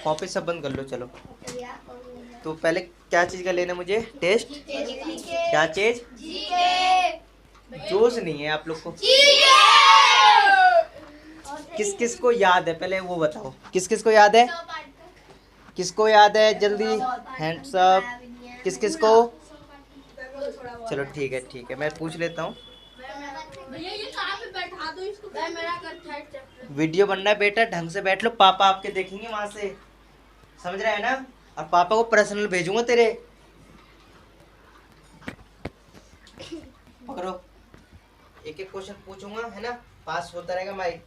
Copy सब बंद कर लो। चलो तो पहले क्या चीज का लेना मुझे? टेस्ट। क्या चीज? जोश नहीं है आप लोग को। किस किस को याद है पहले वो बताओ, किस किस को याद है? किसको याद है? जल्दी हैंड्स अप। किस किस को? चलो ठीक है ठीक है, मैं पूछ लेता हूँ। वीडियो बनना है बेटा, ढंग से बैठ लो, पापा आपके देखेंगे वहां से, समझ रहे हैं ना? और पापा को पर्सनल भेजूंगा तेरे। पकड़ो, एक एक क्वेश्चन पूछूंगा है ना, पास होता रहेगा माइक।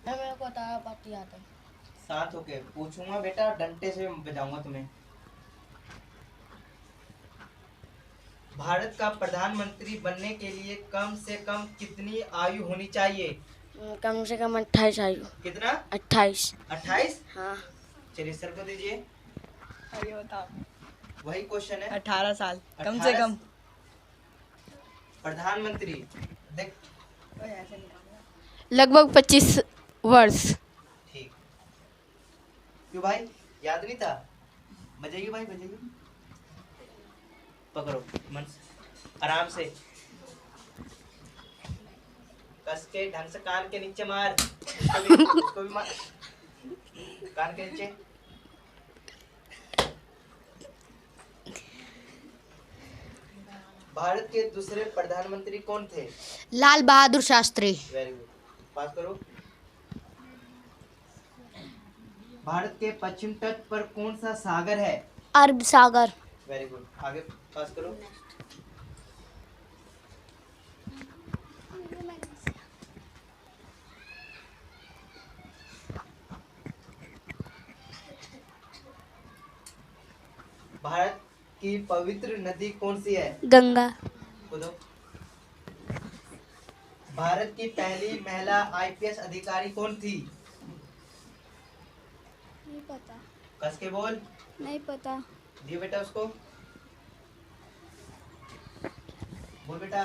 मेरे को बात याद है। साथ होके पूछूंगा बेटा, डंडे से बजाऊंगा तुम्हें। भारत का प्रधानमंत्री बनने के लिए कम से कम कितनी आयु होनी चाहिए? कम से कम 28 आयु। कितना? 28। 28? हाँ। चलिए सर को दीजिए। आगे बताओ। वही क्वेश्चन है। 18 साल कम 18 से कम। प्रधानमंत्री देख लगभग 25 वर्ष। ठीक। क्यों भाई याद नहीं था? बजाइए भाई बजाइए। पकड़ो मन से, आराम से, कस के ढंग से, कान के नीचे मार। इसको भी मार, कान के नीचे। भारत के दूसरे प्रधानमंत्री कौन थे? लाल बहादुर शास्त्री। वेरी गुड, पास करो। भारत के पश्चिम तट पर कौन सा सागर है? अरब सागर। वेरी गुड, आगे पास करो। भारत की पवित्र नदी कौन सी है? गंगा। बोलो। भारत की पहली महिला आईपीएस अधिकारी कौन थी? नहीं पता। कस के बोल। नहीं पता। दियो बेटा उसको, बोल बेटा।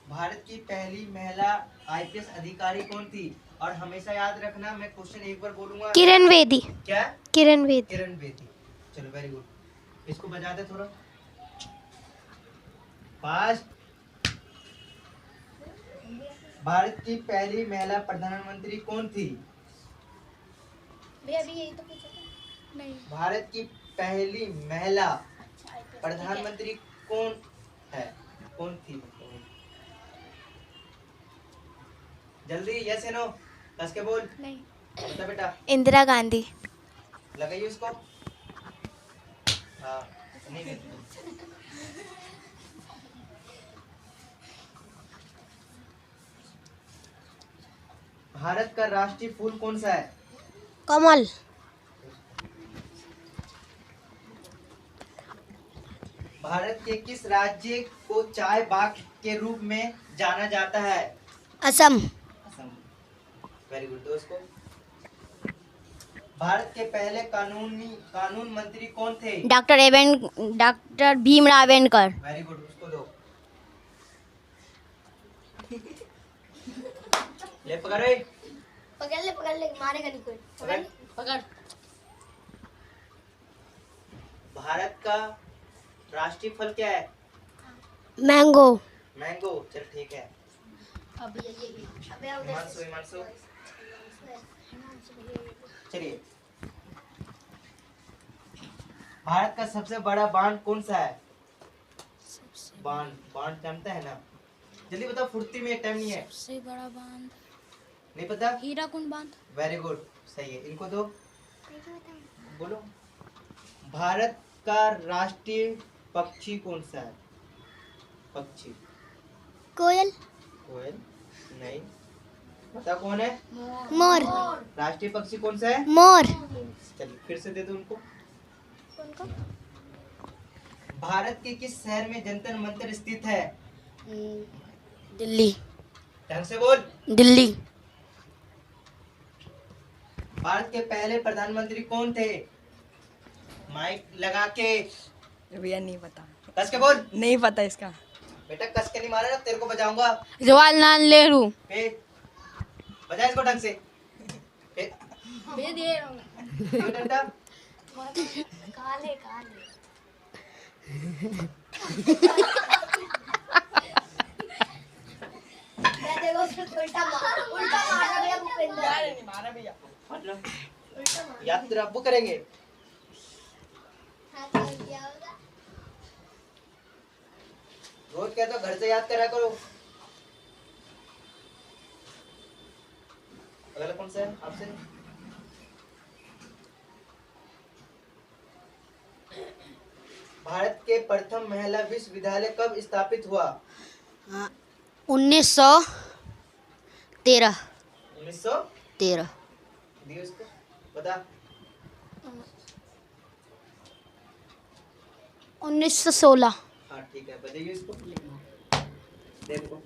भारत की पहली महिला आईपीएस अधिकारी कौन थी? और हमेशा याद रखना, मैं क्वेश्चन एक बार बोलूंगा। किरण बेदी। क्या? किरण बेदी। किरण बेदी। चलो वेरी गुड, इसको बजा दे थोड़ा फास्ट। भारत की पहली महिला प्रधानमंत्री कौन थी? भैया अभी यही तो पूछा था। नहीं। भारत की पहली महिला प्रधानमंत्री कौन है? कौन थी? जल्दी यस या नो, कस के बोल। नहीं। बता बेटा। इंदिरा गांधी। लगाइए उसको। हाँ नहीं नहीं। भारत का राष्ट्रीय फूल कौन सा है? कमल। भारत के किस राज्य को चाय बाग के रूप में जाना जाता है? असम। असम। वेरी गुड दोस्तों। भारत के पहले कानून मंत्री कौन थे? Doctor Bhimrao Ambedkar. Very good, उसको दो। ले पकड़ रे। पकड़ ले मारेगा नहीं कोई। पकड़। पकड़। भारत का राष्ट्रीय फल क्या है? मैंगो। मैंगो। चल ठीक है। अबे हिमांशु हिमांशु चलिए। भारत का सबसे बड़ा बांध कौन सा है? बांध बांध जानता है ना? जल्दी बताओ, फुर्ती में टाइम नहीं है। सबसे बड़ा बांध नहीं पता? हीराकुंड बांध। वेरी गुड, सही है। इनको दो, बोलो। भारत का राष्ट्रीय पक्षी कौन सा है? पक्षी। कोयल। कोयल नहीं। पता कौन है? मोर। राष्ट्रीय पक्षी कौन सा है? मोर। चलिए फिर से दे दो उनको। भारत के किस शहर में जंतर मंतर स्थित है? दिल्ली। ढंग से बोल। दिल्ली। भारत के पहले प्रधानमंत्री कौन थे? माइक लगा के। भैया नहीं पता। कस के बोल। नहीं पता इसका। बेटा कस के नहीं मारा ना, तेरे को बजाऊंगा। जवाहरलाल नेहरू। फिर बजा इसको ढंग से। क्यों डंडा? काले काले मैं देखो उल्टा मारा भैया भूपेंद्र नहीं मारा भैया। मतलब याद तो रब्बू करेंगे। हाँ तो क्या होगा रोज क्या तो घर से याद करा करो। अगला कौन सा है आपसे? भारत के प्रथम महिला विश्वविद्यालय कब स्थापित हुआ? 1913 1913। दियो इसको बता। 1916 हाँ ठीक है, बताइए इसको। देखो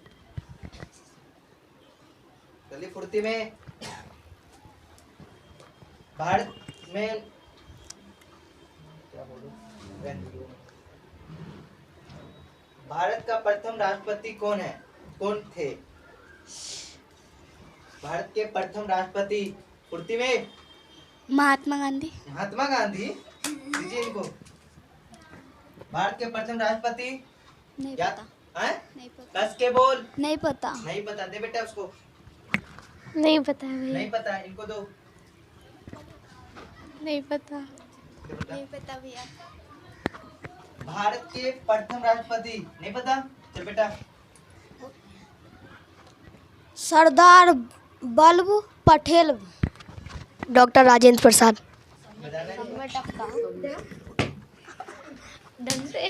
जल्दी फुर्ती में। भारत में क्या बोलूं? भारत का प्रथम राष्ट्रपति कौन है? कौन थे? भारत के प्रथम राष्ट्रपति, फुर्ती में। महात्मा गांधी महात्मा गांधी। दीजिए इनको। भारत के प्रथम राष्ट्रपति नहीं क्या पता है? नहीं पता कस के बोल। नहीं पता नहीं पता, दे बेटा उसको। नहीं पता भैया नहीं पता, इनको दो। नहीं पता दे बेटा। नहीं पता भैया भारत के प्रथम राष्ट्रपति नहीं पता? चल बेटा। सरदार वल्लभ पटेल डॉक्टर राजेंद्र प्रसाद बताना है। ढंग से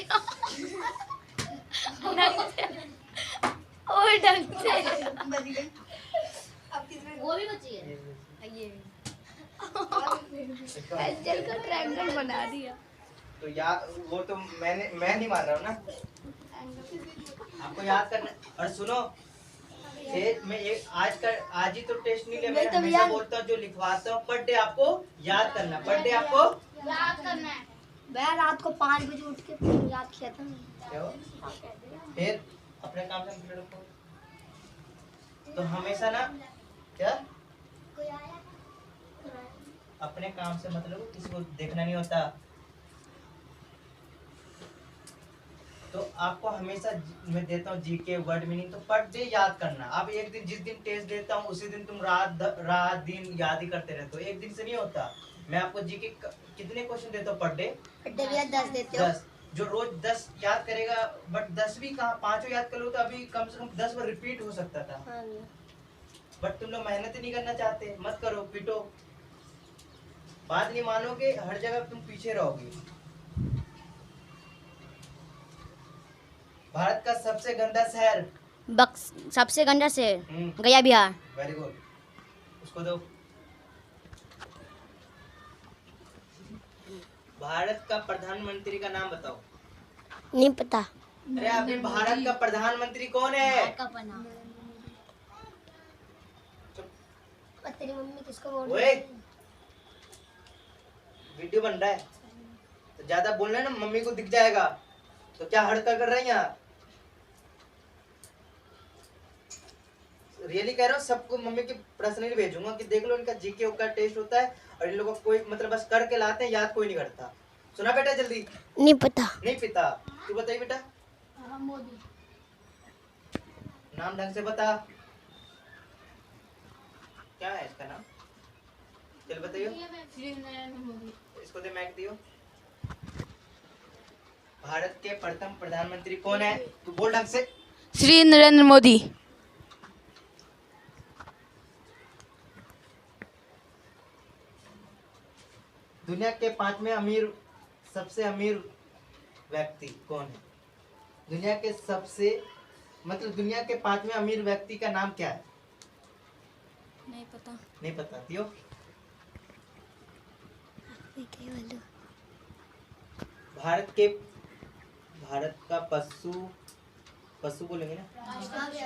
और ढंग से वो भी बची है ये एंजल का ट्रायंगल बना दिया तो यार वो तो मैं नहीं मान रहा हूँ ना, आपको याद करना। और सुनो, मैं एक आज ही तो टेस्ट नहीं लिया। मैं तो हमेशा यार- बोलता हूँ जो लिखवाता हूँ पर डे आपको याद करना। पर डे आपको याद करना है मैं रात को 5 बजे उठ के फिर याद किया था क्या हो? फिर अपने काम से मतलब रखो। तो हमेशा ना क्या अपने काम से मतलब किसी को देखना नहीं होता। तो आपको हमेशा मैं देता हूँ जीके वर्ड मीनिंग, तो पर डे याद करना। अब एक दिन जिस दिन टेस्ट देता हूँ उसी दिन तुम रात दिन याद ही करते रहते हो। एक दिन से नहीं होता। मैं आपको जीके कितने क्वेश्चन देता हूँ पर डे? 10 देते हो 10। जो रोज 10 याद करेगा, बट 10 भी कहाँ, 5 याद कर लो तो अभी कम से कम 10 बार रिपीट हो सकता था। बट तुम लोग मेहनत ही नहीं करना चाहते। मत करो, पीटो। बात नहीं मानोगे, हर जगह तुम पीछे रहोगे। भारत का सबसे गंदा शहर? सबसे गंदा से गया बिहार वेरी गुड, उसको दो। भारत का प्रधानमंत्री का नाम बताओ। नहीं पता अरे अभी भारत का प्रधानमंत्री कौन है? तेरी मम्मी किसको बोल ओए, वीडियो बन रहा है तो ज्यादा बोलना है ना, मम्मी को दिख जाएगा। तो क्या हड़का कर रहे हैं यहाँ? रियली कह रहा हूँ, सबको मम्मी की पर्सनली भेजूंगा कि देख लो इनका जीके का टेस्ट होता है और इन लोगों को कोई मतलब बस करके लाते हैं, याद कोई नहीं करता। सुना बेटा जल्दी। नहीं पता नहीं पिता, तू बताइए बेटा। मोदी नाम ढंग से बता, क्या है इसका नाम? चल बताइयो। इसको दे मैक दियो। भारत के प्रथम प्रधानमंत्री कौन है? तू बोल ढंग से। श्री नरेंद्र मोदी। दुनिया के 5वें अमीर, सबसे अमीर व्यक्ति कौन है? दुनिया के सबसे मतलब दुनिया के 5वें अमीर व्यक्ति का नाम क्या है? नहीं पता नहीं पता दियो। भारत का पशु बोलेंगे ना,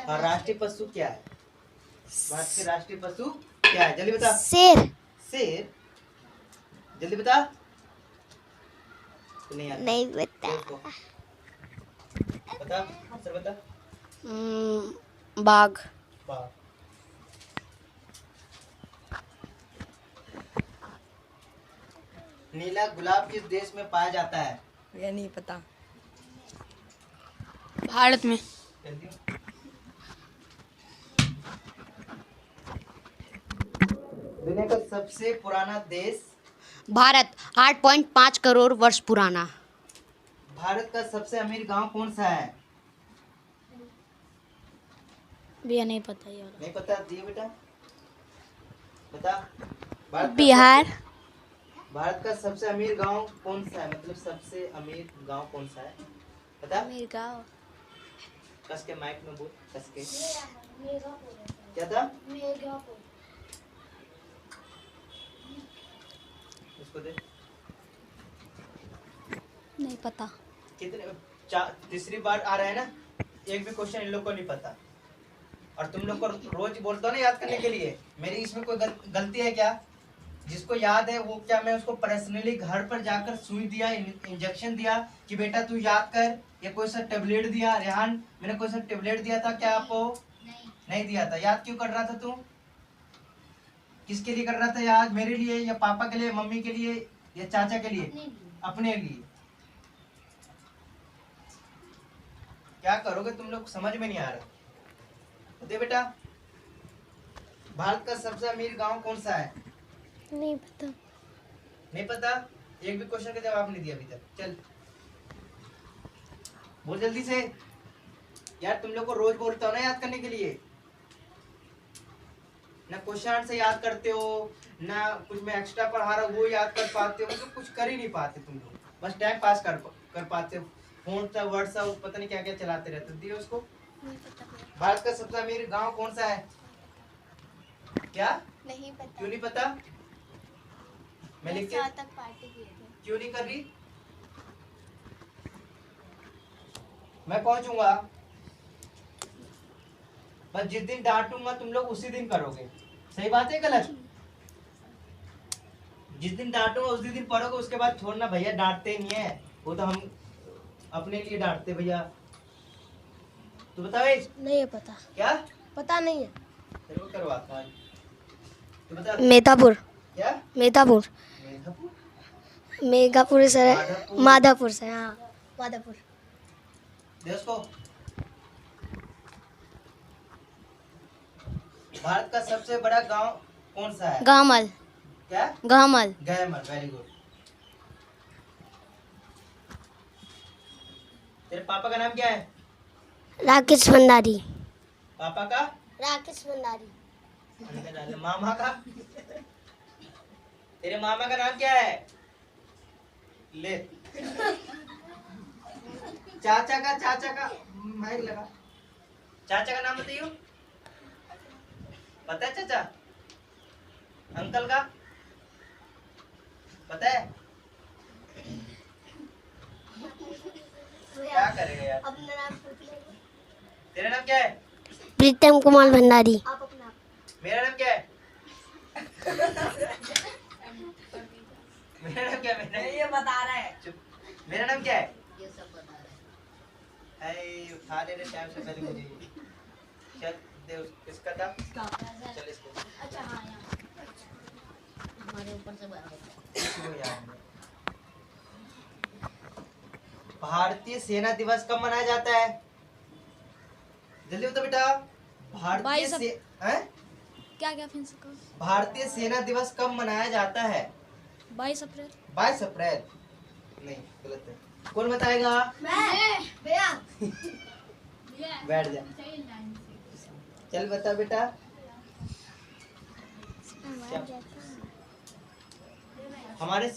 हाँ राष्ट्रीय पशु क्या है? भारत के राष्ट्रीय पशु क्या है? जल्दी बता। शेर शेर, जल्दी बता। नहीं आता। नहीं पता देखो। बता, आंसर बता। बाघ बाघ। नीला गुलाब किस देश में पाया जाता है? ये नहीं पता। भारत में। जल्दी। दुनिया का सबसे पुराना देश? भारत 8.5 करोड़ वर्ष पुराना। भारत का सबसे अमीर गांव कौन सा है? भैया नहीं पता यार। नहीं पता, दिए बेटा बता। बिहार। भारत का सबसे अमीर गांव कौन सा है? मतलब सबसे अमीर गांव कौन सा है बता। अमीर गाँव। कस के माइक में बोल, कस के। क्या था? उसको दे। नहीं पता। कितने तीसरी बार आ रहा है ना, एक भी क्वेश्चन इन लोग को नहीं पता। और तुम लोग को रोज बोलता हूँ ना याद करने के लिए, मेरी इसमें कोई गलती है क्या? जिसको याद है वो क्या, मैं उसको पर्सनली घर पर जाकर सुई दिया, इंजेक्शन दिया कि बेटा तू याद कर, या कोई सा टेबलेट दिया? रेहान, मैंने कोई सा टेबलेट दिया था क्या आपको? नहीं दिया था। याद क्यों कर रहा था तू? किसके लिए कर रहा था याद? मेरे लिए या पापा के लिए, मम्मी के लिए या चाचा के लिए? अपने लिए। क्या करोगे तुम लोग, समझ में नहीं आ रहा। दे बेटा। भारत का सबसे अमीर गांव कौन सा है? नहीं पता। नहीं पता? एक भी क्वेश्चन का जवाब नहीं दिया अभी तक। चल बोल जल्दी से यार, तुम लोग को रोज बोलता हूँ ना याद करने के लिए। ना क्वेश्चन से याद करते हो, ना कुछ मैं एक्स्ट्रा पढ़ा रहा हूँ वो याद कर पाते हो, मतलब कुछ कर ही नहीं पाते तुम लोग, बस टाइम पास कर पाते हो। फोन सा व्हाट्सएप पता नहीं क्या क्या चलाते रहते हो। दिए उसको। भारत का सबसे अमीर गांव कौन सा है? क्या नहीं पता। क्यों नहीं पता? मैं लिख के तक पार्टी किए थे। क्यों नहीं कर रही? मैं पहुंचूंगा, बस जिस दिन डांटूंगा तुम लोग उसी दिन करोगे। सही बात है गलत? जिस दिन डांटूंगा उसी दिन पढ़ोगे, उसके बाद छोड़ना। भैया डांटते नहीं है, वो तो हम अपने लिए डांटते भैया। तू बता भाई। नहीं है पता। क्या पता नहीं है। तेरे को करवाता है। तू बता। मेधापुर। क्या? मेधापुर। मेधापुर? मेघापुर से है। माधवपुर। माधापुर से, हाँ माधापुर। दे उसको। भारत का सबसे बड़ा गांव कौन सा है? गामल। क्या? गामल। गैमर। Very good. तेरे पापा का नाम क्या है? राकेश भंडारी। पापा का? राकेश भंडारी। मामा का? तेरे मामा का नाम क्या है? ले। चाचा का माइक लगा। चाचा का नाम बताइयो। पता है चाचा? अंकल का पता है? क्या करेगा यार? अपना नाम पूछ लो। तेरा नाम क्या है? प्रीतम कुमार भंडारी। आप अपना। मेरा नाम क्या है? मेरा नाम क्या है? ये बता रहा है। चुप। मेरा नाम क्या है? ये सब बता रहा है। उठा ले रे टाइम से पहले मुझे। चल दे किसका था? चल इसको। अच्छा हाँ यहाँ। हमारे ऊपर से इसको याद है। भारतीय सेना दिवस कब मनाया जाता है? जल्दी बता बेटा। भारतीय क्या फिर से कहो। भारतीय सेना दिवस कब मनाया जाता है? 22 अप्रैल। 22 अप्रैल? नहीं, गलत है। कौन बताएगा? मैं भैया। बैठ जा। चल बता बेटा। हमारे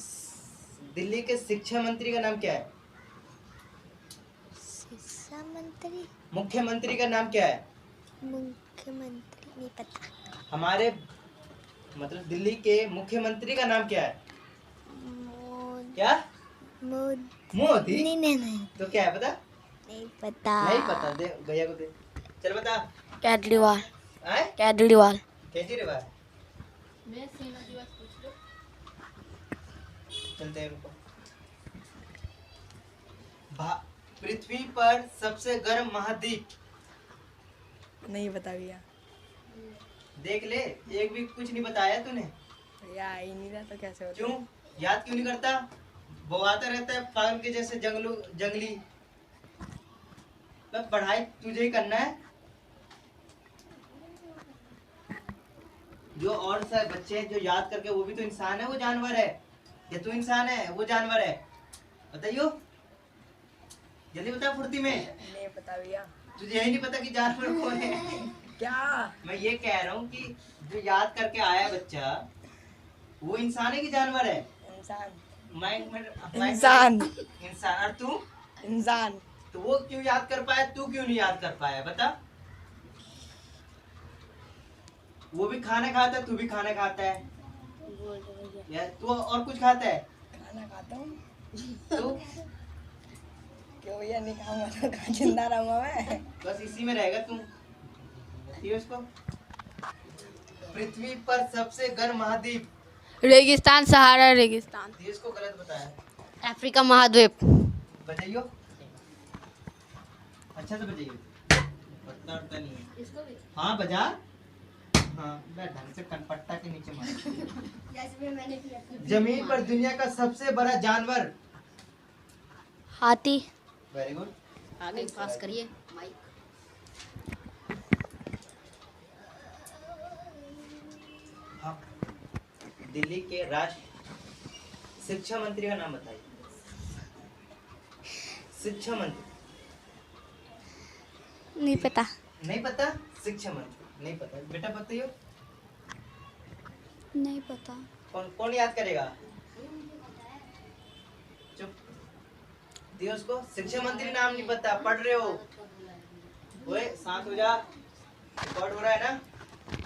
दिल्ली के शिक्षा मंत्री का नाम क्या है? शिक्षा मंत्री। मुख्यमंत्री का नाम क्या है? मुख्यमंत्री नहीं पता। हमारे मतलब दिल्ली के मुख्यमंत्री का नाम क्या है? क्या? मोदी? नहीं तो क्या है पता? नहीं पता। नहीं पता। दे भैया को दे। चल बता। केजरीवाल। आए? केजरीवाल। केजरीवाल। चलते हैं रुको। पृथ्वी पर सबसे गर्म महाद्वीप? नहीं बता भैया। देख ले, एक भी कुछ नहीं बताया तूने। भैया आ ही नहीं रहा तो कैसे होता? क्यों? याद क्यों नहीं करता? वो आता रहता है पागल के जैसे जंगली। तो पढ़ाई तुझे ही करना है। जो और सारे बच्चे हैं जो याद करके, वो भी तो इंसान है, वो जानवर है? या तू इंसान है वो जानवर है? बताइयो, जल्दी बता फुर्ती में। नहीं पता भैया। तुझे यही नहीं पता कि जानवर कौन है? क्या? मैं ये कह रहा हूँ कि जो याद करके आया बच्चा, वो इंसान है कि जानवर है? इंसान। इंसान। इंसान। और तू? इंसान। तो वो क्यों याद कर पाया, तू क्यों नहीं याद कर पाया? बता। वो भी खाना खाता है, तू भी खाना खाता है, या तू और कुछ खाता है? खाना खाता हूँ। तू क्यों भैया? नहीं खाऊंगा तो कहाँ जिंदा रहूंगा मैं? बस इसी में रहेगा तू। उसको पृथ्वी पर सबसे गर्म महाद्वीप? रेगिस्तान, सहारा रेगिस्तान। देश को गलत बताया। अफ्रीका महाद्वीप। बताइयो, अच्छा से बताइए। पता उठता नहीं है। हाँ बजा। हाँ मैं ढंग से कनपट्टा के नीचे मार। जैसे मैंने किया था। जमीन पर दुनिया का सबसे बड़ा जानवर? हाथी। Very good. आगे पास करिए माइक। हाँ, दिल्ली के राष्ट्र शिक्षा मंत्री का नाम बताइए। शिक्षा मंत्री नहीं पता। नहीं पता? शिक्षा मंत्री नहीं पता? बेटा बताइए। नहीं पता। कौन कौन याद करेगा? चुप दियो उसको। शिक्षा मंत्री नाम नहीं पता, पढ़ रहे हो? ओए शांत हो जा, रिकॉर्ड हो रहा है ना,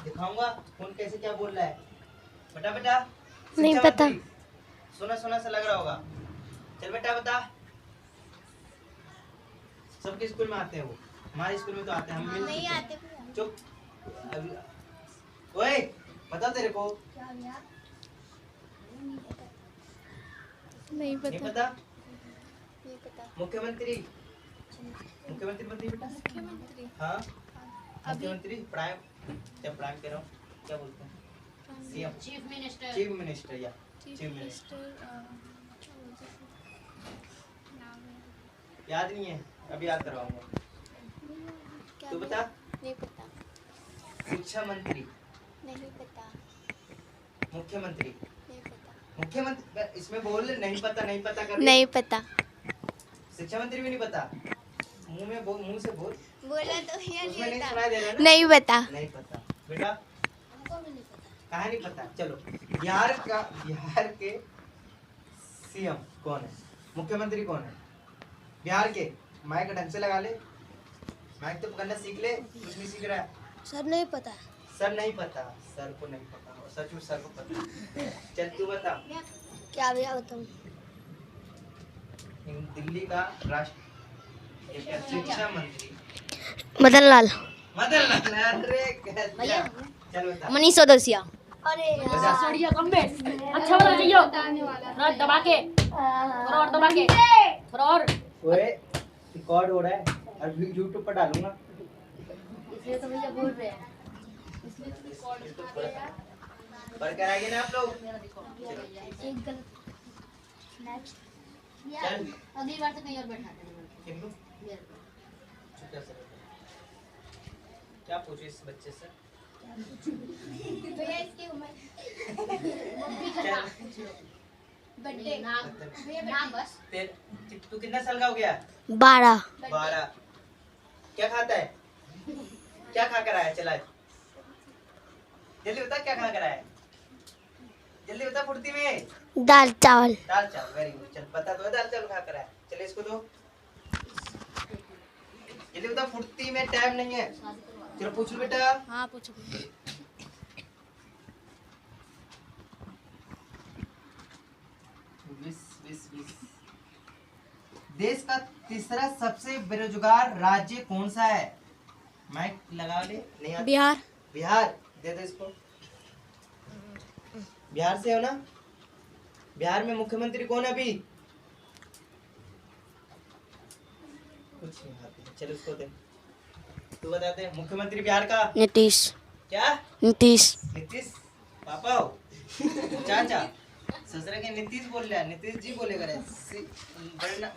दिखाऊंगा कौन कैसे क्या बोल रहा है। बेटा बेटा नहीं शिक्षा पता। मंत्री, सुना सुना सा लग रहा होगा। चल बेटा बता। सबके स्कूल में आते हैं वो, हमारे स्कूल में तो आते हैं, हम मिल नहीं चुके हैं। आते भैया। चुप। ओए बता तेरे को। क्या भैया? नहीं नहीं पता। पता? नहीं पता। मुख्यमंत्री, मुख्यमंत्री बताइए बेटा। मुख्यमंत्री। हाँ मुख्यमंत्री, प्राइम, क्या प्राइम कह रहा हूँ, क्या बोलते हैं? CM, chief minister. Chief minister या चीफ चीफ मिनिस्टर। मिनिस्टर। याद नहीं है? अभी याद करवाऊंगा। तू बता। नहीं पता। शिक्षा मंत्री, नहीं पता। मुख्यमंत्री, नहीं पता। मुख्यमंत्री इसमें बोल, नहीं पता नहीं पता कर। नहीं पता। शिक्षा मंत्री भी नहीं पता? मुंह में बोल, मुंह से बोल। बोला तो भैया उसमें नहीं नहीं पता। सुनाई दे रहा ना? नहीं पता। नहीं पता बेटा। कहा नहीं पता? चलो, बिहार के सीएम कौन है? मुख्यमंत्री कौन है बिहार के? माइक ढंग से लगा ले, माइक तो पकड़ना सीख ले, कुछ नहीं सीख रहा है। सर नहीं पता। सर नहीं पता? सर को नहीं पता, और सच में सर को पता है। चल तू बता। क्या भैया बताऊँ? दिल्ली का राष्ट्र शिक्षा मंत्री? मदन लाल। मदन लाल। अरे कैसा? चल बता। मनीष सिसोदिया। अरे बता। अच्छा वाला चाहिए। थोड़ा दबा के, थोड़ा और दबा के, थोड़ा और। ओए रिकॉर्ड हो रहा है और यूट्यूब पर डालूंगा। इसलिए तो भैया बोल रहे हैं। पर कराएंगे ना आप लोग? एक गलत। नेक्स्ट। चल अगली बार से कहीं और बैठाते हैं। किन्नू चुप कर। क्या पूछे इस बच्चे से? भैया इसकी उम्र। चल बर्थडे। नाम बस। तू कितना साल का हो गया? 12। 12। क्या खाता है? क्या खा कर आया? चला जल्दी बता, क्या खा कर आया? जल्दी बता फुर्ती में। दाल चावल। दाल चावल। Very good. चल बता दो, दाल चावल खा कर आया। चले इसको दो। जल्दी बता फुर्ती में, टाइम नहीं है। चलो पूछ लो बेटा। हाँ पूछो। देश का तीसरा सबसे बेरोजगार राज्य कौन सा है? माइक लगा ले। नहीं आता? बिहार। बिहार। दे दो इसको। बिहार से हो ना? बिहार में मुख्यमंत्री कौन है अभी? कुछ नहीं आती। चलो उसको दे। तू बता दे मुख्यमंत्री बिहार का। नीतीश। क्या? नीतीश। नीतीश पापा हो? चाचा? ससुर के नीतीश बोल रहा है, नीतीश जी बोलेगा रे।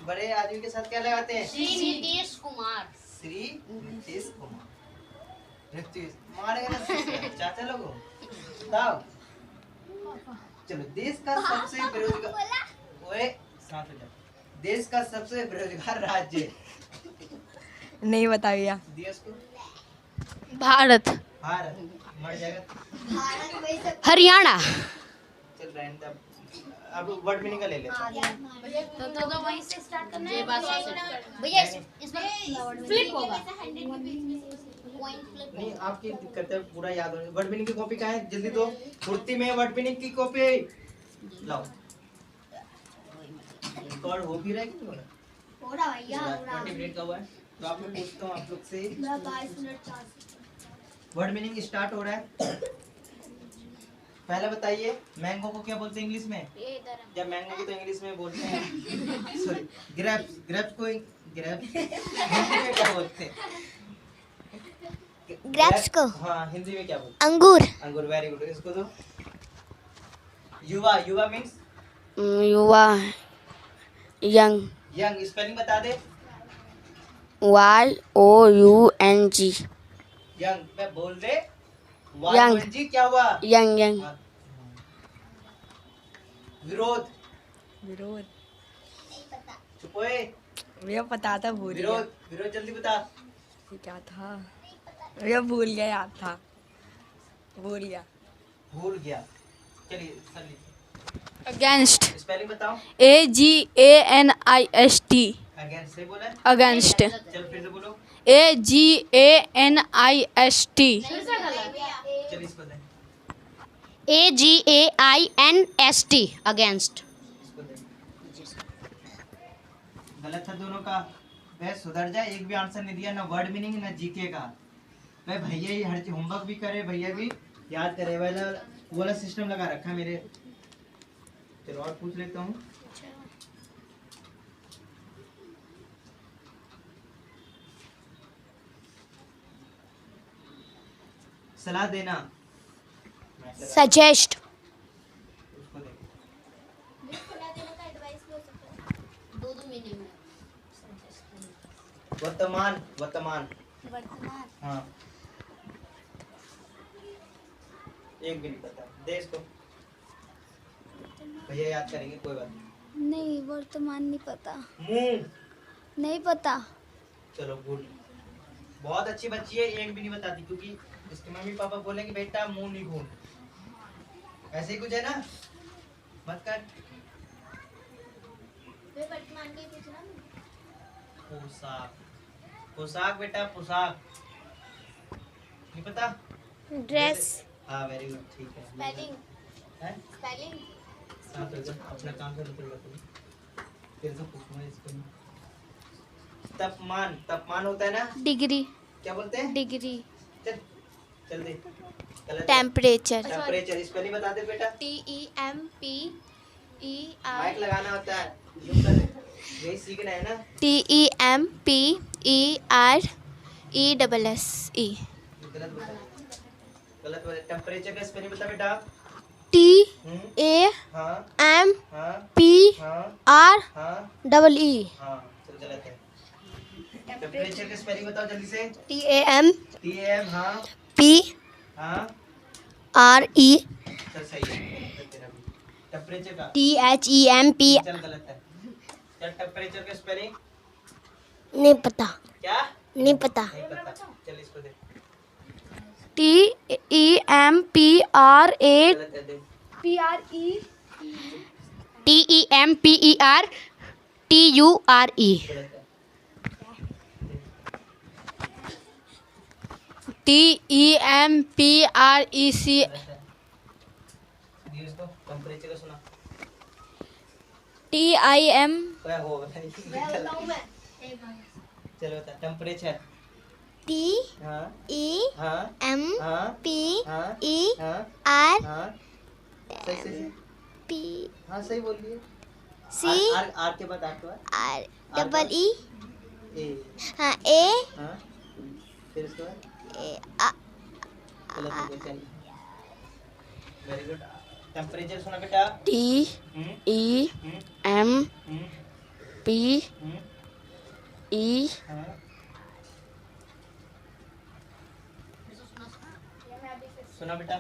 बड़े आदमी के साथ क्या लगाते हैं? श्री नीतीश कुमार। श्री नीतीश कुमार। नीतीश मारेगा ना ससुर, चाचा लोगों बताओ। चलो, देश का सबसे बेरोजगार, ओए साथ हो जाओ। देश का सबसे बेरोजगार राज्य नहीं बता भैया। देश को भारत। भारत मर जाएगा। हरियाणा। चल रैंडम अब वर्ड मीनिंग का ले लेते हैं। तो वहीं से स्टार्ट करना है। भैया इसमें फ्लिप होगा। नहीं, आपकी दिक्कत है, पूरा याद होने। वर्ड मीनिंग की कॉपी कहाँ है? जल्दी दो, फुर्ती में वर्ड मीनिंग की कॉपी लाओ। रिकॉर्ड हो भी रहा है कि नहीं हो रहा? हो रहा भैया, हो रहा। 20 मिनट का हुआ है, तो आप मैं पूछता हूँ आप लोग से। मेरा 22 minute 4 second. Word meaning start हो रहा है। पहले बताइए, मैंगो को क्या बोलते हैं इंग्लिश में? या मैंगो को तो इंग्लिश में बोलते हैं, सॉरी, ग्रेप्स। ग्रेप्स को ग्रेप्स हिंदी में क्या बोलते हैं? ग्रेप्स को? हाँ, हिंदी में क्या बोलते अंगूर। हैं? अंगूर। Very good. इसको तो युवा। युवा मीन्स युवा, यंग। यंग। स्पेलिंग बता दे। YOUNG। यंग पे बोल दे। यंग। जी क्या हुआ? Young young. विरोध। विरोध चुप ओए। भैया पता था, भूल गया। विरोध। विरोध जल्दी बता। ये क्या था भैया? भूल गया, याद था, भूल गया। भूल गया। चलिए सर लीजिए। अगेंस्ट। स्पेलिंग बताओ। AGANIST। अगेंस्ट से बोला है? अगेंस्ट। चल फिर से बोलो। AGANIST। चल इसको दे। AGAINST। अगेंस्ट। इसको दे। गलत था दोनों का। वह सुधर जाए, एक भी आंसर नहीं दिया, ना वर्ड मीनिंग ना जीके का। वह भैया ही हर चीज होमवर्क भी करे, भैया भी याद करे, वाला सिस्टम लगा रखा है मेरे। चलो और पूछ लेता हूँ। सलाह देना। सजेस्ट। उसको दे। दो मीनिंग है। वर्तमान। वर्तमान। वर्तमान। हाँ, एक भी नहीं पता। दे इसको, भैया याद करेंगे, कोई बात नहीं। नहीं, वर्तमान नहीं पता। मुंह। नहीं पता। चलो गुड, बहुत अच्छी बच्ची है, एक भी नहीं बताती, क्योंकि इसके मम्मी पापा बोलेंगे बेटा मुंह नहीं घूम। ऐसे ही कुछ है ना, मत कर। वे वर्तमान के पूछना। पोशाक। पोशाक बेटा, पोशाक नहीं पता? ड्रेस। हाँ वेरी गुड, ठीक है। स्पेलिंग। हैं? स्पेलिंग। साथ हो जा, अपना काम से निकल जाते। फिर से पूछूंगा इसको। तापमान। तापमान होता है ना? डिग्री। क्या बोलते हैं? डिग्री। चल चल दे। गलत। टेम्परेचर। टेम्परेचर। स्पेलिंग बता दे बेटा। TEMPER। माइक लगाना होता है, यही सीखना है ना। TEMPERESSE। गलत बता। गलत बता। टेम्परेचर का स्पेलिंग बता बेटा। TAMPERE। हाँ हाँ हाँ हाँ, चल गलत है। टेम्परेचर का स्पेलिंग बताओ जल्दी से। TAM TAM। हाँ PRE। हाँ, चल सही है तेरा भी। टेम्परेचर का THEMP। चल गलत है। चल टेम्परेचर का स्पेलिंग नहीं पता। क्या? नहीं पता। नहीं पता। चल इसको दे। TEMPERE। गलत है, दे। TEMPERTURE। गलत है। TEMPREC। गलत है। दियो इसको। टेम्परेचर का सुना। TIM। क्या होगा भाई? चलो बता। टेम्परेचर। हाँ हाँ हाँ हाँ हाँ हाँ, सही सही। हाँ सही बोल रही है। आर आर के बाद आर के बाद ए। हाँ A। हाँ, फिर उसके बाद गलत हो गया। चल वेरी गुड। टेम्परेचर सुना बेटा। T हम्म, E हम्म, M हम्म, P हम्म, E हाँ। सुना बेटा।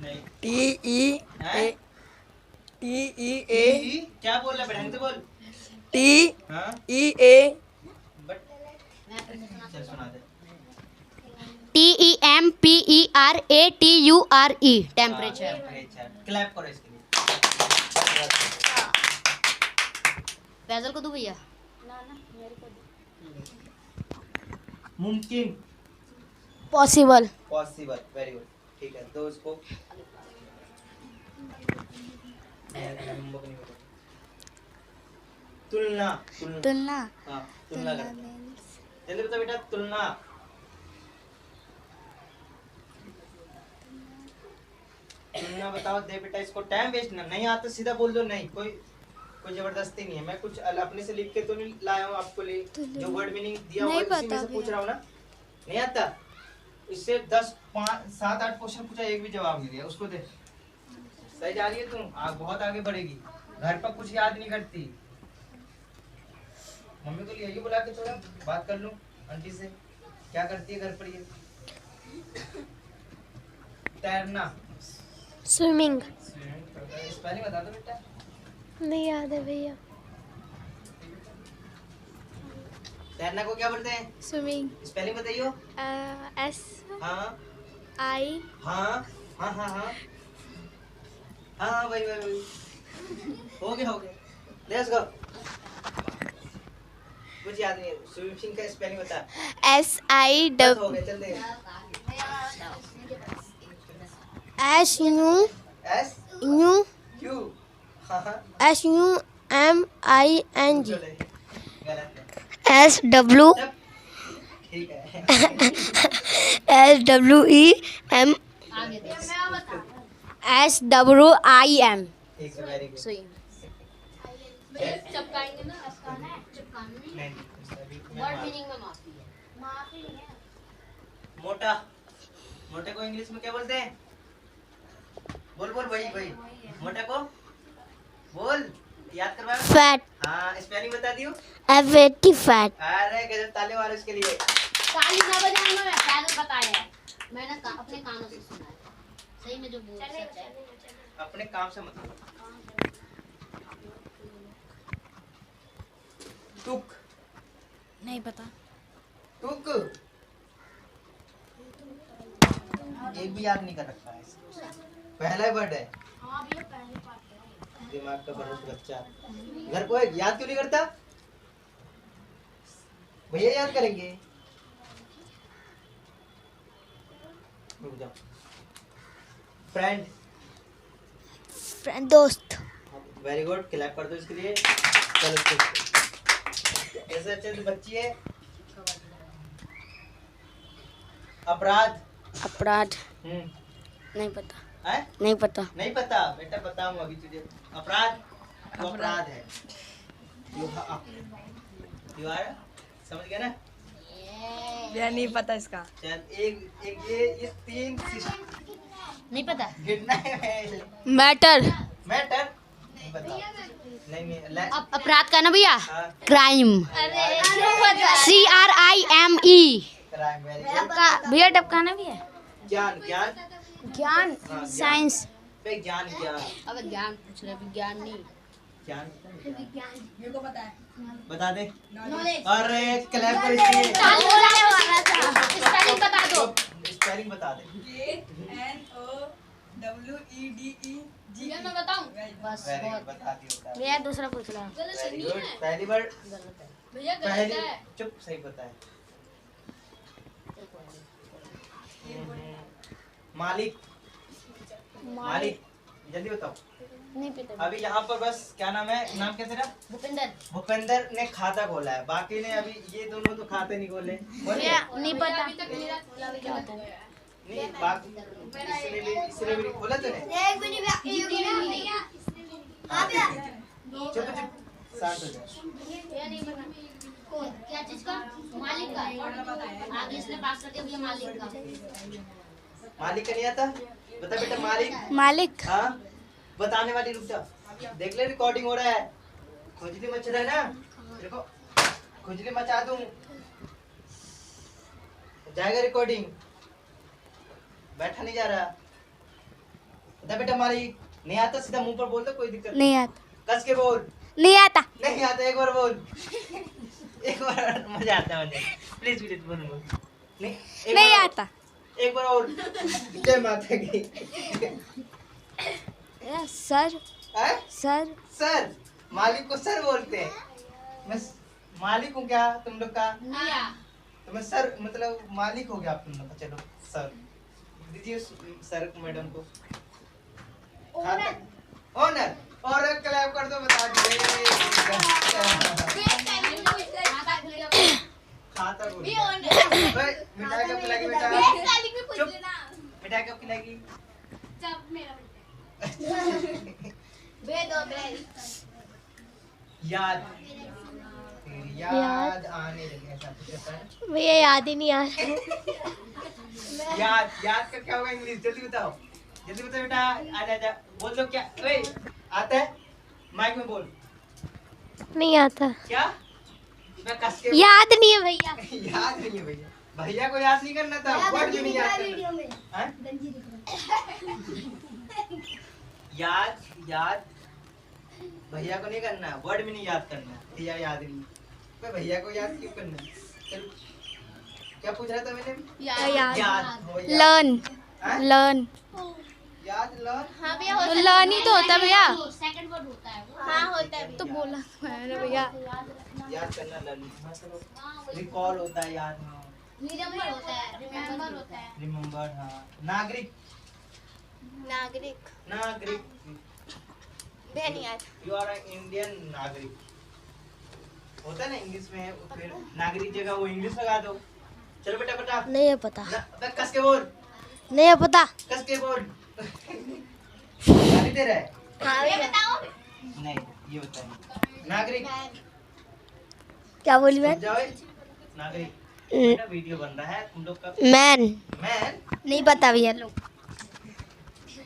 नहीं। TEA क्या बोल रहा बेटा, बोल। हाँ TEA बट चल सुना दे। TEMPERATURE temperature. टेम्परेचर। क्लैप करो इसके लिए। फैजल को दो भैया। मुमकिन। पॉसिबल। पॉसिबल। Very good. ठीक है, दो इसको। तुलना। तुलना। तुलना। हाँ, तुलना कर। जल्दी बता बेटा, तुलना। तुलना बताओ दे बेटा इसको। टाइम वेस्ट ना, नहीं आता सीधा बोल दो। नहीं, कोई जबरदस्ती नहीं है। मैं कुछ अपने से लिख के तो नहीं लाया हूँ आपको लिए। जो वर्ड मीनिंग दिया हुआ है उसी में से पूछ रहा हूँ ना। नहीं आता, इससे 10 5 7 8 क्वेश्चन पूछा, एक भी जवाब नहीं दिया, उसको दे। सही जा रही है तुम, बहुत आगे बढ़ेगी। घर पर कुछ याद नहीं करती। मम्मी को लिए बुला के थोड़ा बात कर लूं आंटी से, क्या करती है घर पर ये। तैरना। स्विमिंग। स्पेलिंग बता दो बेटा। नहीं याद है भैया। तैरना को क्या बोलते हैं? स्विमिंग। स्पेलिंग बताइयो। S हाँ I हाँ हाँ हाँ हाँ हाँ, वही वही वही। हो गया लेट्स गो। मुझे याद नहीं है, स्विमिंग का स्पेलिंग बता। SI बस हो गया, चल दे। SU S Q. हाँ हाँ, SUMING चले। गलत है। SW तब ठीक है। SWEM आगे दे। SWIM ठीक है, वेरी गुड। चपकाएंगे ना, चिपकाना है, चिपकाना नहीं। नहीं, अभी मैं वर्ड मार- मीनिंग में माफी है। मोटा। मोटे को इंग्लिश में क्या बोलते हैं? बोल बोल, वही वही। मोटे को बोल, याद करवा। Fat हाँ, स्पेलिंग बता दियो। FAT fat अरे गजब, ताली मारो इसके लिए। ताली ना बजाऊंगा मैं, फैजल बताया है। मैंने अपने कानों से सुना है। सही में जो बोल सच है। अपने काम से मतलब। तुक। नहीं पता। तुक एक भी याद नहीं कर रखा है। पहला वर्ड है। दिमाग का बहुत बच्चा। घर को एक याद क्यों नहीं करता? भैया याद करेंगे। रुक जाओ। फ्रेंड। फ्रेंड दोस्त। वेरी गुड, क्लैप कर दो इसके लिए। चलो ऐसे अच्छे से बच्ची है। अपराध। अपराध। हम्म, नहीं पता। है? नहीं पता। नहीं पता बेटा, बताऊंगा अभी तुझे। अपराध तो अपराध है। यू आर, समझ गया ना? या नहीं पता इसका। चल एक एक ये 3 नहीं पता। गिनना है। मैटर। मैटर नहीं बताओ। नहीं अपराध का ना भैया, हाँ, crime. CRIME। Crime. Very good. भैया टपकाना भी है। ज्ञान ज्ञान। ज्ञान। हाँ, ज्ञान। साइंस। बे ज्ञान ज्ञान अब ज्ञान पूछ रहे, विज्ञान नहीं। ज्ञान मेरे को पता है। बता दे। अरे क्लैप कर इसके लिए। स्पेलिंग बता दो। स्पेलिंग बता दे। KNOWLEDEG। मैं बताऊं? बस वेरी बहुत। गुड, बता दियो। भैया दूसरा पूछ रहा। Very good. पहली बार भैया पहली चुप, सही बताए। मालिक। मालिक जल्दी बताओ। नहीं पता। अभी यहाँ पर बस क्या नाम है, नाम क्या तेरा? भूपिंदर। भूपेंद्र ने खाता खोला है, बाकी ने अभी ये दोनों तो खाते नहीं खोले। बोले? नहीं पता। नहीं, बाकी इसने भी नहीं खोला तूने। चुप चुप, शांत हो जा। क्या चीज का? मालिक का। आगे इसने पास कर दिया भैया, मालिक का। मालिक का नहीं आता? बता बेटा, मालिक। मालिक। हाँ, बताने वाली, रुक जा। देख ले रिकॉर्डिंग हो रहा है। खुजली मच रहा है ना, देखो खुजली मचा दूं, जाएगा रिकॉर्डिंग। बैठा नहीं जा रहा। बता बेटा मालिक नहीं आता, सीधा मुंह पर बोल दो, कोई दिक्कत नहीं आता, कस के बोल। नहीं आता, नहीं आता, एक बार बोल। एक बार मजा आता है मुझे। प्लीज प्लीज बोल बोल। नहीं एक नहीं बार- आता। एक बार और। जय माता की। सर, हैं? सर, सर, मालिक को सर बोलते हैं। मैं मालिक हूँ क्या तुम लोग का? तो मैं सर मतलब मालिक हो गया आप तुम लोग का। चलो सर दीजिए सर मैडम को। ओनर। और क्लैप कर दो, बता दीजिए। खाता बोल। मिठाई कब खिलाएगी बेटा? चुप। मिठाई कब खिलाएगी? याद तेरी याद आने लगी, ऐसा कुछ होता है। भैया याद ही नहीं आ रहा। याद याद का क्या होगा इंग्लिश? जल्दी बताओ, जल्दी बताओ बेटा। आजा आजा बोल दो। क्या ओए आता है? माइक में बोल। नहीं आता, क्या? मैं कस के याद नहीं है भैया। याद नहीं है भैया। भैया को याद नहीं करना था, वर्ड भी नहीं याद करना। हैं? याद याद भैया को नहीं करना, वर्ड भी नहीं याद करना। भैया याद नहीं, मैं भैया को याद क्यों करना? चलो क्या पूछ रहा था मैंने? याद हो, याद। लर्न, हैं? लर्न, याद लर्न। हाँ भैया हो लर्न ही तो होता है भैया। सेकंड वर्ड होता है वो। हाँ होता है तो बोला तो मैंने भैया। याद करना लर्न। रिकॉल होता है, याद। हाँ रिमेंबर होता है, रिमेंबर होता है। रिमेम्बर। हाँ नागरिक। नागरिक नागरिक बहन याद यू आर इंडियन नागरिक होता है ना इंग्लिश में। फिर नागरिक जगह वो इंग्लिश लगा दो। चलो बेटा बेटा नहीं है पता, बे कस के बोल, नहीं है पता। कस के बोल। गाली दे रहा है? हाँ भैया बताओ नहीं ये होता है नागरिक। क्या बोली मैं? रुक जाओ ए, नागरिक बेटा वीडियो बन रहा है तुम लोग का। मैन, मैन नहीं पता भैया लोग।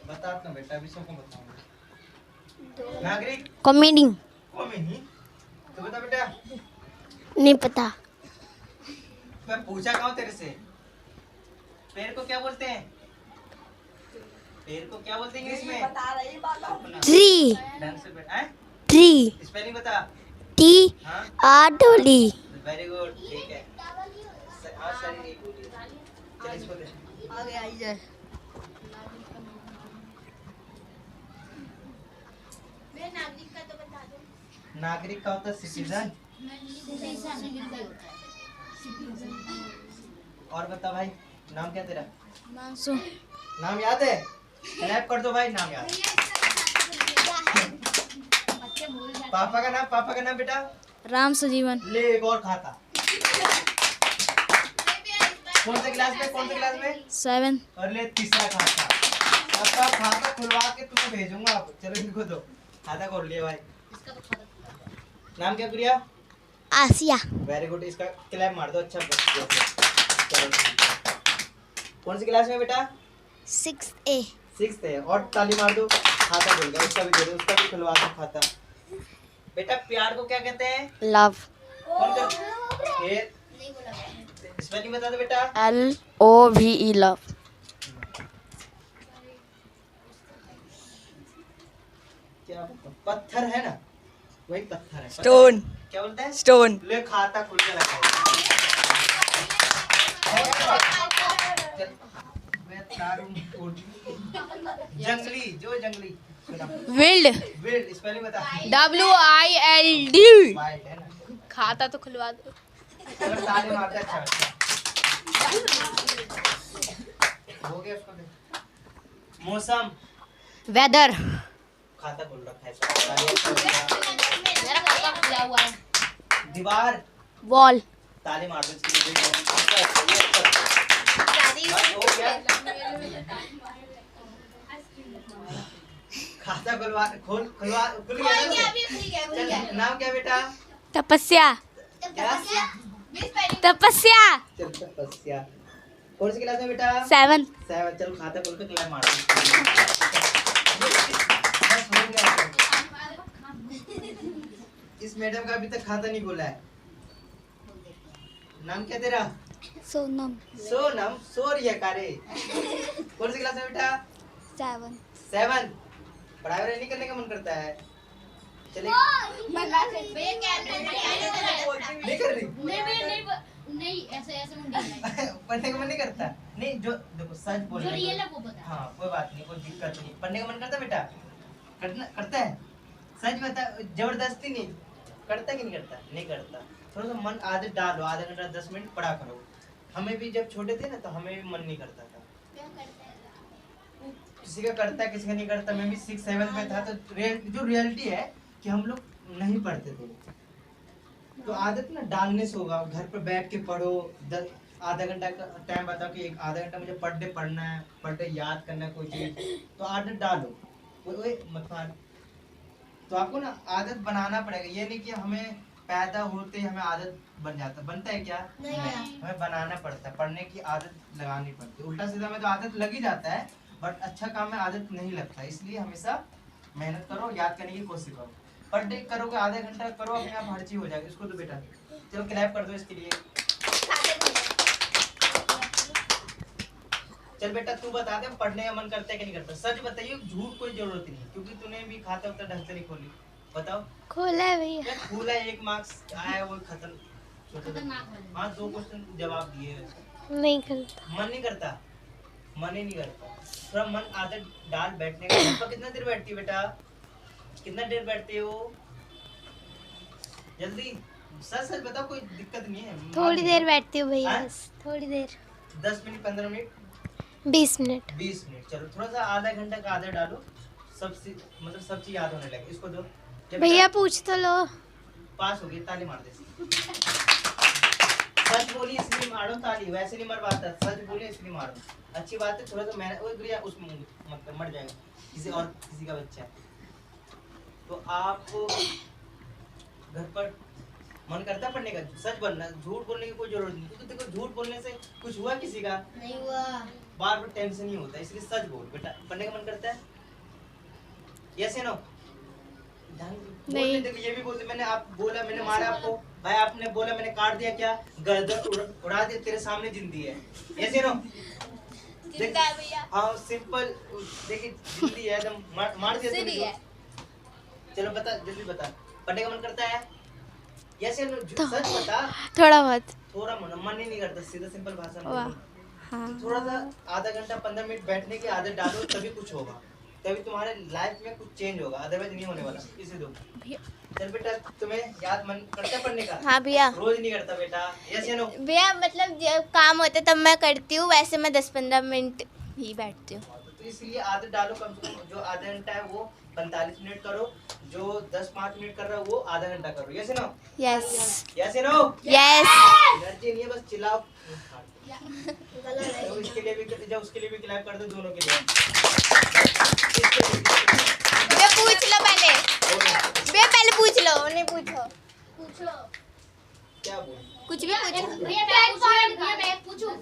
बताता हूँ बेटा, अभी सबको बताऊंगा। नागरिक कॉमेडी, कॉमेडी। तो बता बेटा, नहीं पता। मैं पूछा कहाँ तेरे से? पेड़ को क्या बोलते हैं? पेड़ को क्या बोलते हैं इंग्लिश में? अपना ट्री, ढंग से बेटा। हैं? ट्री, स्पेलिंग बता। टी हाँ आर डब्ल्यू। वेरी गुड, ठीक है। आज सारी नहीं बोली। चल इसको दे। आगे आई जाए। भैया नागरिक का तो बता दो नागरिक का होता है सिटीजन। और बता भाई, नाम क्या तेरा? मानसू, नाम याद है? क्लैप कर दो भाई, नाम याद है। पापा का नाम बेटा? राम सजीवन, ले एक और खाता। कौन से क्लास में? कौन से क्लास में? 7। और ले तीसरा खाता। पापा खाता खुलवा के तुम्हें भेजूंगा अब। चलो इनको दो, खाता खोल लिया भाई। नाम क्या गुड़िया? आसिया, वेरी गुड, इसका क्लैप मार दो। अच्छा चलो ठीक है। कौन सी क्लास में बेटा? 6A, 6th है। और ताली मार दो। खाता खुल गया, उसका भी दे दो, उसका भी खुलवा दो खाता। बेटा प्यार को क्या कहते हैं? लव, कौन कर? फिर स्पेलिंग बता दो बेटा। LOVE, love. क्या पत्थर है ना, वही पत्थर है। स्टोन, क्या बोलते हैं? स्टोन। ले खाता खुल के लगा है। मैं तारू जंगली, जो जंगली। विल्ड, विल्ड स्पेलिंग बता। WILD। वाइल्ड है ना। खाता तो खुलवा दो। चलो ताली मारते हैं। अच्छा हो गया, उसको दे। मौसम। वेदर, खाता खोल रखा है इसका। मेरा खाता खुला हुआ है। दीवार। वॉल, ताली मार दो इसके लिए। बस हो गया। खाता खुलवा खुल गया ना? चल, नाम क्या बेटा? तपस्या, क्या? तपस्या, चल तपस्या। कौन सी क्लास में बेटा? 7। 7। चल खाता खोल के क्लास मार दो। बस इस मैडम का अभी तक खाता नहीं खोला है। नाम क्या तेरा? सोनम सोनम। सो रही है कारे। कौन सी क्लास में बेटा? 7 7। पढ़ाई वढ़ाई नहीं करने का मन करता है? चले नहीं कर रही। नहीं ऐसे ऐसे मुंडी पढ़ने का मन नहीं करता। नहीं जो देखो सच बोल जो रियल है वो बता। हाँ कोई बात नहीं, कोई दिक्कत नहीं। पढ़ने का मन करता है बेटा? करता है? सच बता, जबरदस्ती नहीं करता कि नहीं करता? नहीं करता। थोड़ा सा मन आदत डालो, आधा घंटा 10 मिनट पढ़ा करो। हमें भी जब छोटे थे ना तो हमें भी मन नहीं करता था। किसी का करता है किसी का नहीं करता। मैं भी 6-7 में था तो जो रियलिटी है कि हम लोग नहीं पढ़ते थे। तो आदत ना डालने से होगा। घर पर बैठ के पढ़ो, आधा घंटा का टाइम बताओ कि एक आधा घंटा मुझे पर डे पढ़ना है, पर डे याद करना है कोई चीज, तो आदत डालो। तो आपको ना आदत बनाना पड़ेगा। ये नहीं कि हमें पैदा होते हमें आदत बन जाता। बनता है क्या? नहीं। हमें बनाना पड़ता है, पढ़ने की आदत लगानी पड़ती है। उल्टा सीधा में तो आदत लग ही जाता है, बट अच्छा काम में आदत नहीं लगता। इसलिए हमेशा मेहनत करो, याद करने की कोशिश करो। पर डे करोगे, आधा घंटा करो, अपने आप हर चीज हो जाएगी। इसको तो बेटा चलो क्लैप कर दो इसके लिए। चल बेटा तू बता दे पढ़ने का मन करता है कि नहीं करता? सच बताइए, झूठ कोई जरूरत नहीं, क्योंकि तूने भी खाता होता ढंग से नहीं खोली। बताओ। खोला है भैया। खोला, 1 मार्क्स आया वो खत्म। खतरनाक वाले। हाँ 2 क्वेश्चन जवाब दिए। नहीं करता। मन नहीं करता? मन ही नहीं करता। थोड़ा मन आदत डाल बैठने का। पापा कितना देर बैठती है बेटा? कितना देर बैठते हो? जल्दी सच सच बताओ, कोई दिक्कत नहीं है। थोड़ी देर बैठती हूँ भैया, हाँ? बस थोड़ी देर। 10 मिनट 15 मिनट 20 मिनट। 20 मिनट। चलो थोड़ा सा आधा घंटा का आदत डालो, सब चीज याद होने लगे। इसको दो भैया पूछ तो लो। पास हो गई, ताली मार दे। सच बोली इसलिए मारो ताली, वैसे नहीं मरवाता। सच बोले इसलिए मारो। अच्छी बात है। थोड़ा सा मेहनत वो गुड़िया उसमें मतलब मर जाएगा किसी और किसी का बच्चा। तो आप घर पर मन करता है पढ़ने का? सच बोलना, झूठ बोलने की कोई जरूरत नहीं, क्योंकि देखो झूठ बोलने से कुछ हुआ किसी का नहीं हुआ। बार बार टेंशन ही होता है। इसलिए सच बोल बेटा। पढ़ने का मन करता है? यस या नो? नहीं। देखो ये भी बोलते मैंने, आप बोला मैंने मारा आपको भाई, आपने बोला मैंने काट दिया, क्या गर्दन उड़ा दिया, तेरे सामने जिंदी है। यस या नो? जिंदा है भैया। हाँ सिंपल। देखिए जिंदी है एकदम, मार दिया तुमने। चलो बता जल्दी बता, पढ़ने का मन करता है? यस या नो? सच बता। थोड़ा बहुत। थोड़ा मन ही नहीं करता, सीधा सिंपल भाषा में वाह। बोलो। हाँ। थोड़ा सा आधा घंटा 15 मिनट बैठने की आदत डालो, तभी कुछ होगा, तभी तुम्हारे लाइफ में कुछ चेंज होगा, अदरवाइज नहीं होने वाला। इसे दो। चल बेटा तुम्हें याद मन करता है पढ़ने का? हाँ भैया। रोज नहीं करता बेटा? यस या नो? भैया मतलब जब काम होता है तब मैं करती हूँ, वैसे मैं 10-15 मिनट ही बैठती हूँ। तो इसलिए आदत डालो। कम से कम जो आधा घंटा है वो 45 मिनट करो, जो 10-5 मिनट कर रहा है वो आधा घंटा करो। यस या नो? यस यस या नो? यस। एनर्जी नहीं है, बस चिल्लाओ। तो इसके लिए भी जब उसके लिए भी क्लैप कर दो, दोनों के लिए। भैया पूछ लो पहले, भैया पहले पूछ लो। नहीं पूछो क्या बोल? कुछ भी पूछो। भैया मैं पूछूं?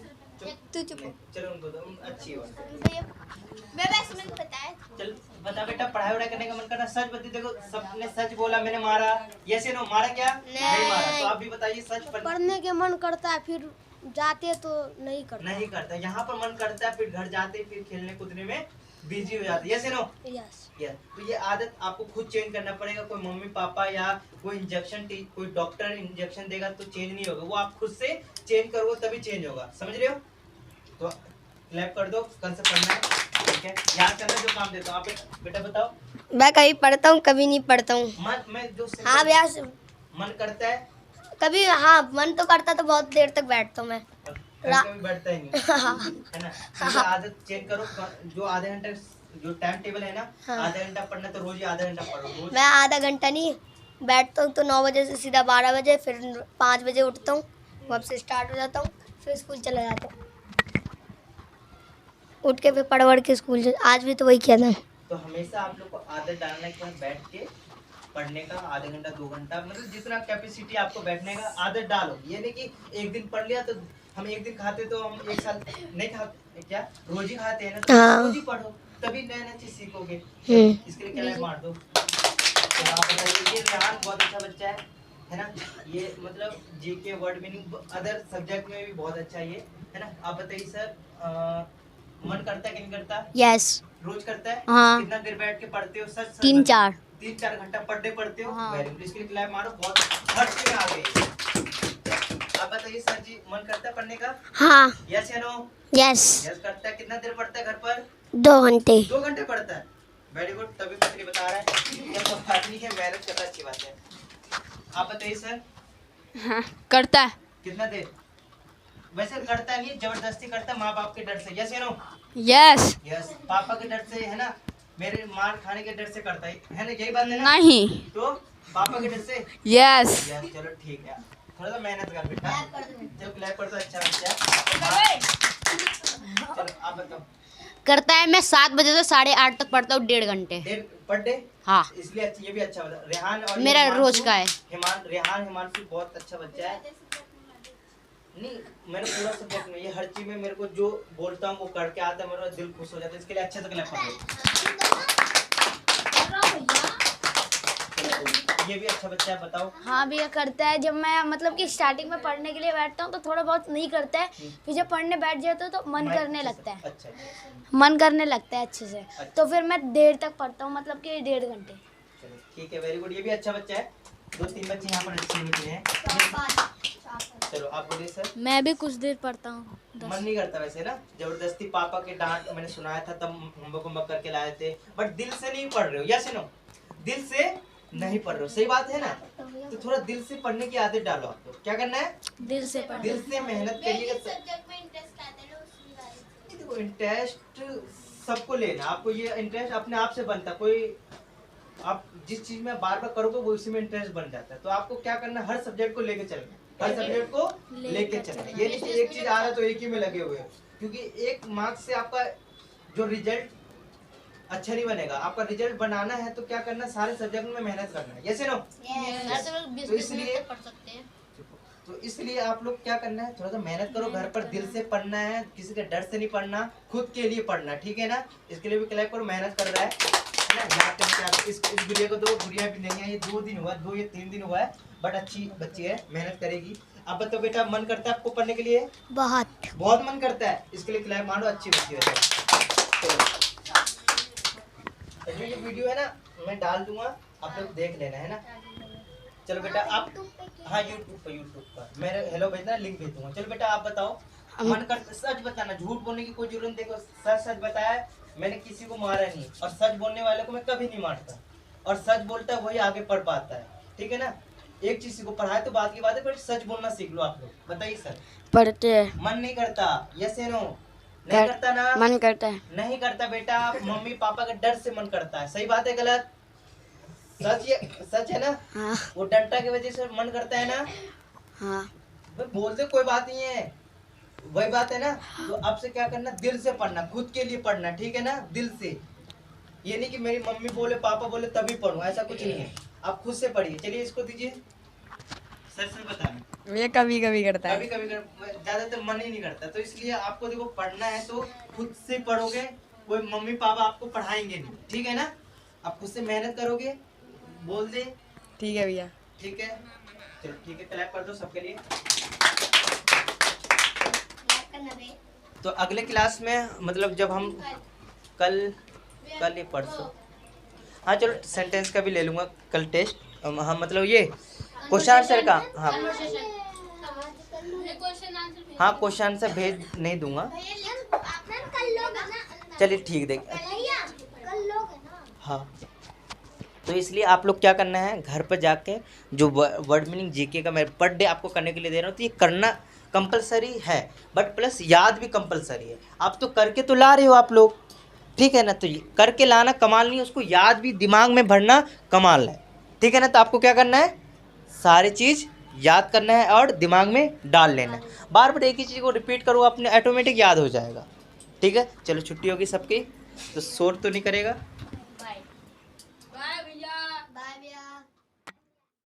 तू चुप हो। चलो उनको दो, अच्छी बात है। भैया वैसे मैंने बताया। चल बता बेटा, पढ़ाई वढ़ाई करने का मन करना? सच बता। देखो सबने सच बोला, मैंने मारा। यस या नो? मारा क्या? नहीं मारा। तो आप भी बताइए सच। पढ़ने के मन करता है, फिर जाते तो नहीं करता। नहीं करता। यहाँ पर मन करता है, फिर घर जाते फिर खेलने कूदने में बिजी हो जाते। यस या नो? यस। तो ये आदत आपको खुद चेंज करना पड़ेगा। कोई मम्मी पापा या कोई इंजेक्शन, कोई डॉक्टर इंजेक्शन देगा तो चेंज नहीं होगा। वो आप खुद से चेंज करोगे तभी चेंज होगा। समझ रहे हो? तो क्लैप कर दो। कल से पढ़ना है, ठीक है? याद करना जो काम देता हूँ। आप बेटा बताओ। मैं कभी पढ़ता हूँ कभी नहीं पढ़ता हूँ। मैं जो हाँ भैया, मन करता है कभी हाँ मन तो करता तो बहुत देर तक बैठता हूँ मैं। कभी बैठता ही नहीं है ना? तो आदत चेंज करो। जो आधे घंटे जो टाइम टेबल है ना, आधा घंटा पढ़ना तो रोज ही आधा घंटा पढ़ो। रोज मैं आधा घंटा नहीं बैठता हूँ तो 9 बजे से सीधा 12 बजे, फिर 5 बजे उठता हूँ, वापस स्टार्ट हो जाता हूँ, फिर स्कूल चला जाता हूँ। उठ के फिर पढ़ के स्कूल आज भी तो वही किया था। तो हमेशा आप लोग को आदत डालना है, बैठ के पढ़ने का आधा घंटा 2 घंटा, मतलब जितना कैपेसिटी आपको बैठने का आदत डालो। ये नहीं कि एक दिन पढ़ लिया तो हम एक दिन खाते तो हम एक साल नहीं खाते क्या? रोज ही खाते हैं ना, तो हाँ। रोज ही पढ़ो। तभी नया नया चीज सीखोगे। हम्म। इसके लिए क्या मार दो। तो आप बताइए, ये रेहान बहुत अच्छा बच्चा है ना। ये मतलब GK word meaning other subject में भी बहुत अच्छा है ना। आप बताइए सर, मन करता है कि नहीं करता? यस। रोज करता है? हाँ। कितना देर बैठ के पढ़ते हो? सच 3-4 घंटा पर डे पढ़ते हो? हाँ। Very good. इसके लिए क्लैप मारो, बहुत हर चीज में आ गई। आप बताइए सर जी, मन करता है पढ़ने का? हाँ। यस या नो? यस। यस करता है। कितना देर पढ़ता है घर पर? 2 घंटे। 2 घंटे पढ़ता है। Very good. तभी कुछ नहीं बता रहा है, ये तो बात नहीं है, मेहनत करना अच्छी बात है। आप बताइए सर। हाँ, करता है। कितना देर? वैसे करता नहीं, जबरदस्ती करता है माँ बाप के डर से। यस या नो? यस। यस। पापा के डर से है ना, मेरे मार खाने के डर से करता है ना, यही बात है ना? नहीं। तो पापा के डर से? यस। यस। चलो ठीक है, थोड़ा सा मेहनत कर बेटा। चलो क्लैप कर दो, अच्छा बच्चा। चलो आप बताओ। करता है, मैं 7 बजे से 8:30 तक पढ़ता हूँ, 1.5 घंटे। देर पर डे? हाँ। इसलिए ये भी अच्छा बता। रेहान और मेरा हिमांशु- रोज का है। हिमांशु बहुत अच्छा बच्चा है। नहीं, मैंने पूरा सब्जेक्ट में, ये हर चीज में मेरे को जो बोलता हूँ वो करके आता है, मेरा दिल खुश हो जाता है। इसके लिए अच्छे से क्लैप करो। ये भी अच्छा बच्चा है, बताओ। हाँ भैया करता है। जब मैं मतलब कि स्टार्टिंग में पढ़ने के लिए बैठता हूँ तो थोड़ा बहुत नहीं करता है, फिर जब पढ़ने बैठ जाता हूँ तो मन करने लगता है। अच्छा। मन करने लगता है अच्छे से, तो फिर मैं देर तक पढ़ता हूँ, मतलब कि 1.5 घंटे। चलो ठीक है, वेरी गुड। ये भी अच्छा बच्चा है। 2-3 बच्चे यहाँ पर अच्छे निकले हैं। चलो आप बोलिए सर। मैं भी कुछ देर पढ़ता हूँ। मन नहीं करता वैसे ना, जबरदस्ती पापा के डांट मैंने सुनाया था तब होमवर्क करके लाए थे, बट दिल से नहीं पढ़ रहे हो। Yes no? दिल से नहीं पढ़ रहे हो, सही बात है ना। तो थोड़ा दिल से पढ़ने की आदत डालो। आपको क्या करना है? दिल से पढ़। दिल से मेहनत करिएगा। देखो इंटरेस्ट सबको लेना, आपको ये इंटरेस्ट अपने आप से बनता है। कोई आप जिस चीज में बार बार करोगे वो उसी में इंटरेस्ट बन जाता है। तो आपको क्या करना है, हर सब्जेक्ट को लेके चलना, हर सब्जेक्ट को लेके चलना। ये नहीं कि एक चीज आ रहा है तो एक ही में लगे हुए हो, क्योंकि एक मार्क्स से आपका जो रिजल्ट अच्छा नहीं बनेगा। आपका रिजल्ट बनाना है तो क्या करना, सारे सब्जेक्ट में मेहनत करना है। Yes no? तो इसलिए पढ़ सकते हैं। तो इसलिए आप लोग क्या करना है, थोड़ा सा मेहनत करो, घर पर दिल से पढ़ना है, किसी के डर से नहीं पढ़ना, खुद के लिए पढ़ना, ठीक है ना। इसके लिए भी क्लैप करो, मेहनत कर रहा है ना। याद करके आप इस गुड़िया को दो, गुड़िया भी नहीं है, ये 2 दिन हुआ, 2 या 3 दिन हुआ है, बट अच्छी बच्ची है, मेहनत करेगी। अब बताओ बेटा, मन करता है आपको पढ़ने के लिए? बहुत मन करता है, इसके लिए क्लैप मारो, अच्छी बच्ची है। ये वीडियो है ना मैं डाल दूंगा, आप लोग देख लेना है ना। चलो बेटा आप, हाँ यूट्यूब पर मेरे हेलो भेजना, लिंक भेज दूंगा। चलो बेटा आप बताओ, मन कर, सच बताना, झूठ बोलने की कोई जरूरत नहीं। देखो सच बताया, मैंने किसी को मारा नहीं, और सच बोलने वाले को मैं कभी नहीं मारता, और सच बोलता है वही आगे पढ़ पाता है, ठीक है ना। एक चीज को पढ़ाए तो बात की बात है, पर सच बोलना सीख लो आप लोग। बताइए सर। पढ़ते हैं। मन नहीं करता? यस या नो? नहीं करता ना? मन करता है। नहीं करता बेटा, मम्मी पापा के डर से मन करता है। सही बात है गलत? सच है ना? हाँ। वो डंटा की वजह से मन करता है ना? हाँ। बोल दे, कोई बात नहीं है, वही बात है ना। तो अब से क्या करना, दिल से पढ़ना, खुद के लिए पढ़ना, ठीक है ना, दिल से। ये नहीं कि मेरी मम्मी बोले पापा बोले तभी पढ़ूं, ऐसा कुछ नहीं है, आप खुद से पढ़िए। चलिए इसको दीजिए, सच से बताना। ये कभी कभी करता है। कभी कभी ज्यादातर मन ही नहीं करता, तो इसलिए आपको देखो पढ़ना है तो खुद से पढ़ोगे, कोई मम्मी पापा आपको पढ़ाएंगे नहीं, ठीक है ना। आप खुद से मेहनत करोगे, बोल दे। ठीक है भैया। ठीक है, चलो ठीक है, क्लैप कर दो सबके लिए। तो अगले क्लास में मतलब जब हम कल ये परसों, हाँ चलो सेंटेंस का भी ले लूँगा कल टेस्ट। हाँ मतलब ये क्वेश्चन आंसर का, हाँ हाँ क्वेश्चन आंसर भेज नहीं दूंगा। चलिए ठीक, देख हाँ। तो इसलिए आप लोग क्या करना है, घर पर जाके जो वर्ड मीनिंग जीके का मैं पर डे आपको करने के लिए दे रहा हूँ, तो ये करना कंपलसरी है, बट प्लस याद भी कंपलसरी है। आप तो करके तो ला रहे हो आप लोग, ठीक है ना। तो ये करके लाना कमाल नहीं है, उसको याद भी दिमाग में भरना कमाल है, ठीक है ना। तो आपको क्या करना है, सारी चीज़ याद करना है और दिमाग में डाल लेना है। बार बार एक ही चीज़ को रिपीट करो, अपने ऑटोमेटिक याद हो जाएगा, ठीक है। चलो छुट्टी होगी सबकी, तो शोर तो नहीं करेगा।